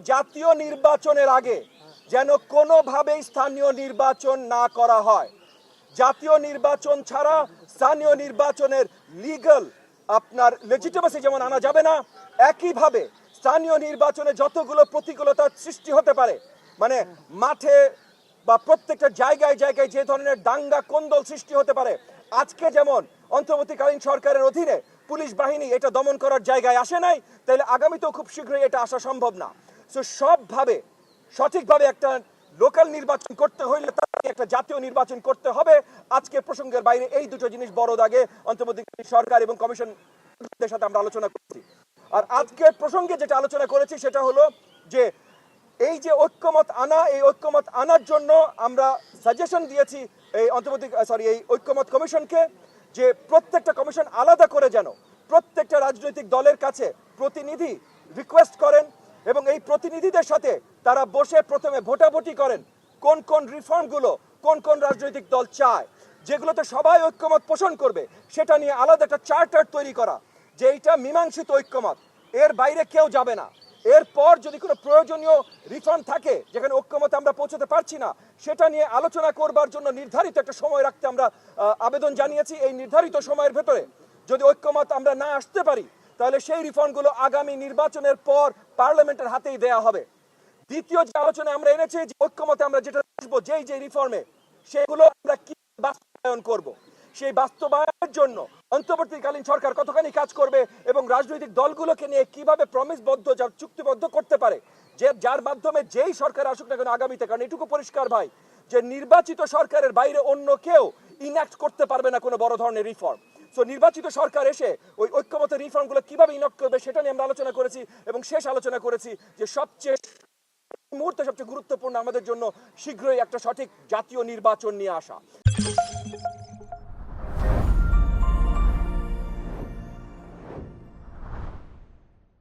জাতীয় নির্বাচনের আগে যেন কোনোভাবেই স্থানীয় নির্বাচন না করা হয়। জাতীয় নির্বাচন ছাড়া স্থানীয় নির্বাচনের লিগ্যাল আপনার লেজিটিমেসি যেমন আনা যাবে না, একইভাবে স্থানীয় নির্বাচনে যতগুলো প্রতিকূলতার সৃষ্টি হতে পারে, মানে মাঠে বা প্রত্যেকটা জায়গায় জায়গায় যে ধরনের দাঙ্গা কোন্দল সৃষ্টি হতে পারে, আজকে যেমন অন্তর্বর্তীকালীন সরকারের অধীনে পুলিশ বাহিনী এটা দমন করার জায়গায় আসে নাই, তাহলে আগামীতেও খুব শীঘ্রই এটা আসা সম্ভব না। সো সবভাবে সঠিকভাবে একটা লোকাল নির্বাচন করতে হইলে তাকে একটা জাতীয় নির্বাচন করতে হবে। আজকে প্রসঙ্গের বাইরে এই দুটো জিনিস বড় দাগে অন্তর্বর্তীকালীন সরকার এবং কমিশনের সাথে আমরা আলোচনা করছি। আর আজকের প্রসঙ্গে যেটা আলোচনা করেছি সেটা হলো যে এই যে ঐক্যমত আনা, এই ঐক্যমত আনার জন্য আমরা সাজেশন দিয়েছি এই এই ঐক্যমত কমিশনকে, যে প্রত্যেকটা কমিশন আলাদা করে যেন প্রত্যেকটা রাজনৈতিক দলের কাছে প্রতিনিধি রিকোয়েস্ট করেন এবং এই প্রতিনিধিদের সাথে তারা বসে প্রথমে ভোটাভুটি করেন কোন কোন রিফর্মগুলো কোন কোন রাজনৈতিক দল চায়, যেগুলোতে সবাই ঐক্যমত পোষণ করবে সেটা নিয়ে আলাদা একটা চার্টার তৈরি করা, যে এইটা মীমাংসিত ঐক্যমত, এর বাইরে কেউ যাবে না। এরপর যদি কোনো প্রয়োজনীয় রিফর্ম থাকে যেখানে ঐক্যমতে আমরা পৌঁছতে পারছি না, সেটা নিয়ে আলোচনা করবার জন্য নির্ধারিত একটা সময় রাখতে আমরা আবেদন জানিয়েছি। এই নির্ধারিত সময়ের ভেতরে যদি ঐক্যমত আমরা না আসতে পারি, তাহলে সেই রিফর্মগুলো আগামী নির্বাচনের পর পার্লামেন্টের হাতেই দেয়া হবে। দ্বিতীয় যে আলোচনা আমরা এনেছি, যে ঐক্যমতে আমরা যেটা আসবো, যে রিফর্মে, সেগুলো আমরা কি বাস্তবায়ন করব, সেই বাস্তবায়নের জন্য অন্তর্বর্তীকালীন সরকার কতখানি কাজ করবে এবং রাজনৈতিক দলগুলোকে নিয়ে কিভাবে প্রমিসবদ্ধ চুক্তিবদ্ধ করতে পারে, যে যার মাধ্যমে যেই সরকার আসুক না কেন আগামীতে, কারণ এটুকু পরিষ্কার ভাই যে নির্বাচিত সরকারের বাইরে অন্য কেউ ইনঅ্যাক্ট করতে পারবে না কোনো বড় ধরনের রিফর্ম। সো নির্বাচিত সরকার এসে ওই ঐক্যমত রিফর্মগুলো কিভাবে ইনঅ্যাক্ট করবে সেটা নিয়ে আমরা আলোচনা করেছি এবং শেষ আলোচনা করেছি যে সবচেয়ে মুহূর্তে সবচেয়ে গুরুত্বপূর্ণ আমাদের জন্য শীঘ্রই একটা সঠিক জাতীয় নির্বাচন নিয়ে আসা।